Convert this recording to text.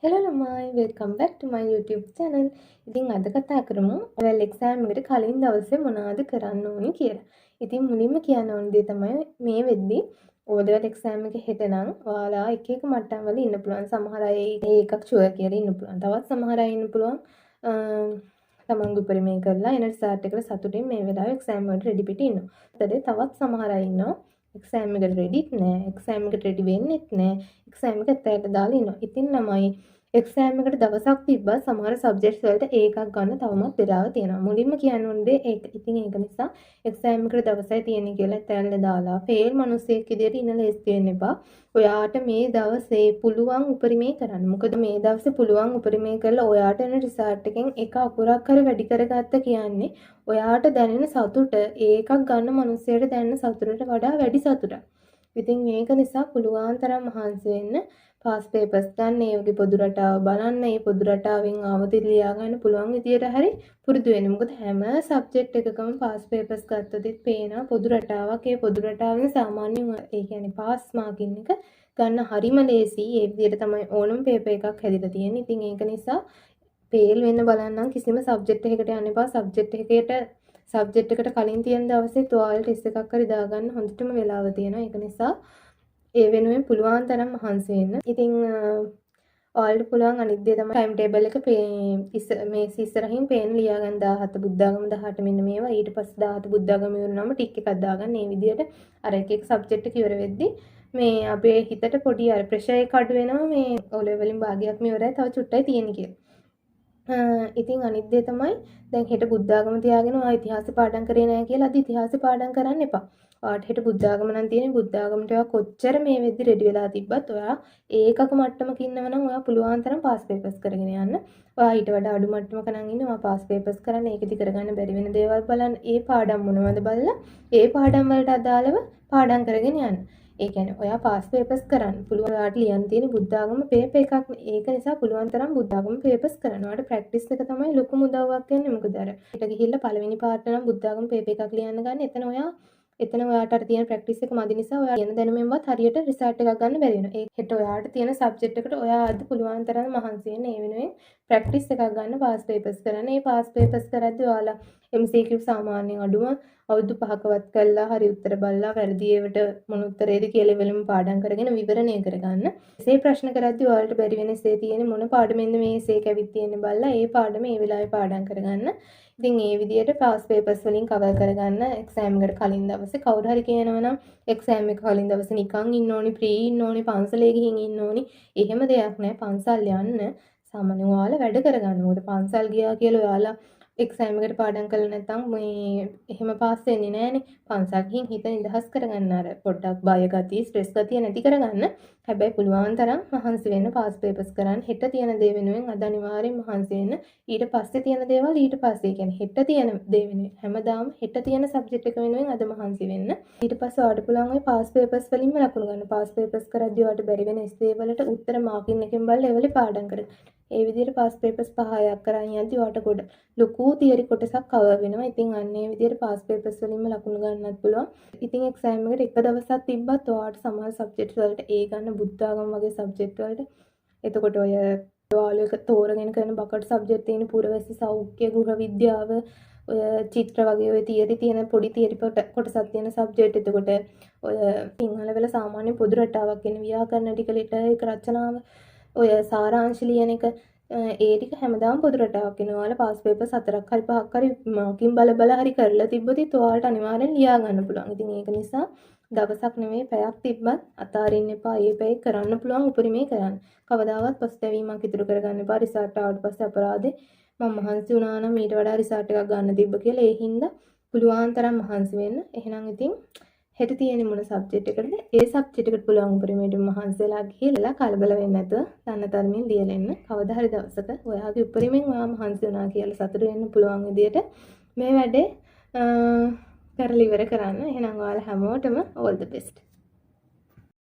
Hello ළමයි, welcome back to my YouTube channel. ඉතින් අද කතා කරමු ඔයාලා එක්සෑම් එකට කලින් දවසේ මොනවද කරන්න ඕනි කියලා. ඉතින් මුලින්ම කියන්න ඕන දේ තමයි මේ වෙද්දි ඕලෙවල් එක්සෑම් එක හෙට නම් ඔයාලා එක එක මට්ටම් වල ඉන්න පුළුවන්. සමහර අය එකක් ෂුවර් කියලා ඉන්න පුළුවන්. තවත් සමහර අය ඉන්න පුළුවන් තමන්ගේ උපරිමයෙන් කරලා එන රිසල්ට් එකට සතුටින් මේ වෙලාවේ එක්සෑම් වලට රෙඩි පිට ඉන්නවා. තවත් සමහර අය ඉන්නවා එක්සෑම් එකට රෙඩිත් නෑ, එක්සෑම් එකට රෙඩි වෙන්නෙත් නෑ, එක්සෑම් එක ඇත්තට දාලා ඉන්නවා. ඉතින් ළමයි එක්සෑම් එකට දවසක් තිබ්බත් සමහර සබ්ජෙක්ට්ස් වලට ඒකක් ගන්න තවමත් වෙලාව තියෙනවා. මුලින්ම කියන්න ඕන දේ ඒක. ඉතින් ඒක නිසා එක්සෑම් එකට දවසයි තියෙන්නේ කියලා ඇත්තට දාලා ෆේල් මිනිස්සෙක් විදියට ඉන්න ලේස්ති වෙන්න එපා. ඔයාට මේ දවසේ පුළුවන් උපරිමේ කරන්න. මොකද මේ දවසේ පුළුවන් උපරිමේ කරලා ඔයාට එන රිසල්ට් එකෙන් එක අකුරක් හරි වැඩි කරගත්ත කියන්නේ ඔයාට දැනෙන සතුට ඒකක් ගන්න මිනිස්සෙට දැනෙන සතුටට වඩා වැඩි සතුටක්. ඉතින් මේක නිසා පුළුවන් තරම් මහන්සි වෙන්න. පාස් පේපර්ස් ගන්න ඒ වගේ පොදු රටාව බලන්න. ඒ පොදු රටාවෙන් ආවතින් ලියා ගන්න පුළුවන් විදියට හරි පුරුදු වෙන්න. මොකද හැම සබ්ජෙක්ට් එකකම පාස් පේපර්ස් ගත්තොත් පේනවා පොදු රටාවක්. ඒ පොදු රටාවෙන් සාමාන්‍යයෙන් ඒ කියන්නේ පාස් මාකින් එක ගන්න හරිම ලේසි. ඒ විදියට තමයි ඕනම පේපර් එකක් හැදිලා තියෙන්නේ. ඉතින් ඒක නිසා ෆේල් වෙන්න බලන්නම් කිසිම සබ්ජෙක්ට් එකකට යන්න එපා. සබ්ජෙක්ට් එකට කලින් තියෙන දවසේ ඔයාලා ටෙස්ට් එකක් හරි දාගන්න හොඳටම වෙලාව තියෙනවා. ඒක නිසා ඒ වෙනුවෙන් පුළුවන් තරම් මහන්සි වෙන්න. ඉතින් ඔයාලට පුළුවන් අනිත් දේ තමයි ටයිම් ටේබල් එක මේ ඉස්සරහින් පේන ලියා ගන්න 17 බුද්ධාගම 18 මෙන්න මේවා. ඊට පස්සේ 17 බුද්ධාගම ඉවරනම ටික් එකක් දාගන්න. මේ විදිහට අර එක සබ්ජෙක්ට් එක ඉවර වෙද්දි මේ අපේ හිතට පොඩි අර ප්‍රෙෂර් එක අඩු වෙනවා. මේ O level වලින් භාගයක් ඉවරයි. තව චුට්ටයි තියෙන්නේ කියලා. ඉතින් අනිත් දේ තමයි දැන් හෙට බුද්ධාගම තියාගෙන ඔයා ඉතිහාස පාඩම් කරේ නැහැ කියලා අද ඉතිහාස පාඩම් කරන්න එපා. ඔයාට හෙට බුද්ධාගම නම් තියෙන්නේ බුද්ධාගමට ඔයා කොච්චර මේ වෙද්දි රෙඩි වෙලා තිබ්බත් ඔයා ඒකක මට්ටමක ඉන්නව නම් ඔයා පුළුවන් තරම් පාස් පේපර්ස් කරගෙන යන්න. ඔයා ඊට වඩා අඩු මට්ටමක නම් ඉන්නේ ඔයා පාස් පේපර්ස් කරන්න ඒකෙදි කරගන්න බැරි වෙන දේවල් බලන්න. ඒ පාඩම් මොනවද බලලා ඒ පාඩම් වලට අදාළව පාඩම් කරගෙන යන්න. ඒ කියන්නේ ඔයා පාස් පේපර්ස් කරන්න පුළුවන්. ඔයාට ලියන්න තියෙන බුද්ධාගම පේපර් එකක්. ඒක නිසා පුළුවන් තරම් බුද්ධාගම පේපර්ස් කරන්න. ඔයාට ප්‍රැක්ටිස් එක තමයි ලොකුම උදව්වක් වෙන්නේ. මොකද අර ඊට ගිහිල්ලා පළවෙනි පාර්ට් නම් බුද්ධාගම පේපර් එකක් ලියන්න ගන්න. එතන ඔයාට අර තියෙන ප්‍රැක්ටිස් එක මදි නිසා ඔයා කියන දැනුමෙන්වත් හරියට රිසල්ට් එකක් ගන්න බැරි වෙනවා. ඒ හෙට ඔයාට තියෙන සබ්ජෙක්ට් එකට ඔයා අද පුළුවන් තරම් මහන්සි වෙන්න. ඒ වෙනුවෙන් ප්‍රැක්ටිස් එකක් ගන්න පාස් පේපර්ස් කරන්න. මේ පාස් පේපර්ස් කරද්දී ඔයාලා MCQ සාමාන්‍යයෙන් අඩුම අවුරුදු 5කවත් කළා හරි උත්තර බලලා වැරදි ඒවට මොන උත්තරේද කියලා වෙලම පාඩම් කරගෙන විවරණය කරගන්න. එසේ ප්‍රශ්න කරද්දී ඔයාලට බැරි වෙන එසේ තියෙන මොන පාඩමෙන්ද මේ එසේ කැවිත් තියෙන්නේ බලලා ඒ පාඩම ඒ වෙලාවේ පාඩම් කරගන්න. ඉතින් ඒ විදිහට පාස් පේපර්ස් වලින් කවර් කරගන්න එක්සෑම් එකට කලින් දවසේ කවුරු හරි කියනවා නම් එක්සෑම් එක කලින් දවසේ නිකන් ඉන්න ඕනි, ප්‍රී ඉන්න ඕනි, පන්සලේ ගිහින් ඉන්න ඕනි. එහෙම දෙයක් නැහැ. පන්සල් යන්න සාමාන්‍යයෙන් ඔයාලා වැඩ කරගන්න. මොකද පන්සල් ගියා කියලා ඔයාලා එක්සෑම් එකට පාඩම් කළා නැත්නම් මේ එහෙම පාස් වෙන්නේ නැහනේ. පන්සල් ගිහින් හිත නිදහස් කරගන්න අර පොඩ්ඩක් බය ගතිය, ස්ට්‍රෙස් ගතිය නැති කරගන්න. හැබැයි පුළුවන් තරම් මහන්සි වෙන්න පාස් පේපර්ස් කරන්න. හෙට තියෙන දේ වෙනුවෙන් අද අනිවාර්යෙන් මහන්සි වෙන්න. ඊට පස්සේ තියෙන දේවල් ඊට පස්සේ කියන්නේ හෙට තියෙන දේ වෙනුවෙන් හැමදාම හෙට තියෙන සබ්ජෙක්ට් එක වෙනුවෙන් අද මහන්සි වෙන්න. ඊට පස්සේ ඔයාලට පුළුවන් ওই පාස් පේපර්ස් වලින්ම ලකුණු ගන්න. පාස් පේපර්ස් කරද්දී ඔයාලට බැරි වෙන එස්සේ වලට උත්තර මාකින් එකෙන් බලලා ඒ වලේ පාඩම් කරගන්න. ඒ විදිහට පාස් පේපර්ස් 5ක් කරන් යද්දී ඔයාලට ගොඩ ලොකු තියරි කොටසක් කවර් වෙනවා. ඉතින් අන්න ඒ විදිහට පාස් පේපර්ස් වලින්ම ලකුණු ගන්නත් පුළුවන්. ඉතින් එක්සෑම් එකට එක දවසක් තිබ්බත් ඔයාලට සමහර සබ්ජෙක්ට් වලට ඒ ගන්න බුද්ධාගම වගේ සබ්ජෙක්ට් වලට එතකොට ඔය ඔයාලක තෝරගෙන කරන බකට් සබ්ජෙක්ට් තියෙන පුරවැසි සෞඛ්‍ය ගෘහ විද්‍යාව ඔය චිත්‍ර වගේ ඔය තියරි තියෙන පොඩි තියරි කොටසක් තියෙන සබ්ජෙක්ට්. එතකොට ඔය සිංහල වල සාමාන්‍ය පොදු රටාවක් කියන ව්‍යාකරණ ටික ලිටරේචර් රචනාව ඔය සාරාංශ ලියන එක ඒ ටික හැමදාම පොදු රටාවක් වෙනවා. ඔයාලා පාස් පේපර් 4ක් හරි 5ක් හරි මාකින් බල හරි කරලා තිබ්බොත් ඔයාලට අනිවාර්යෙන් ලියා ගන්න පුළුවන්. ඉතින් ඒක නිසා දවසක් නෙමෙයි පැයක් තිබ්බත් අතාරින්න එපා. ඒ පැය කරන්න පුළුවන් උපරිමේ කරන්න. කවදාවත් පස්තැවීමක් ඉතුරු කරගන්න එපා. රිසල්ට් ආවට පස්සේ අපරාධේ මම මහන්සි වුණා නම් ඊට වඩා රිසල්ට් එකක් ගන්න තිබ්බ කියලා. ඒ හින්දා පුළුවන් තරම් මහන්සි වෙන්න. එහෙනම් ඉතින් හෙට තියෙන මොන සබ්ජෙක්ට් එකකටද ඒ සබ්ජෙක්ට් එකට පුළුවන් උපරිමයට මහන්සිලා ගිහලා කලබල වෙන්නේ නැතුව දන්න තරමින් ලියලා එන්න. කවදා හරි දවසක ඔයාගේ උපරිමෙන් ඔයා මහන්සි වුණා කියලා සතුටු වෙන්න පුළුවන් විදියට මේ වැඩේ කරලා ඉවර කරන්න. එහෙනම් ඔයාලා හැමෝටම all the best.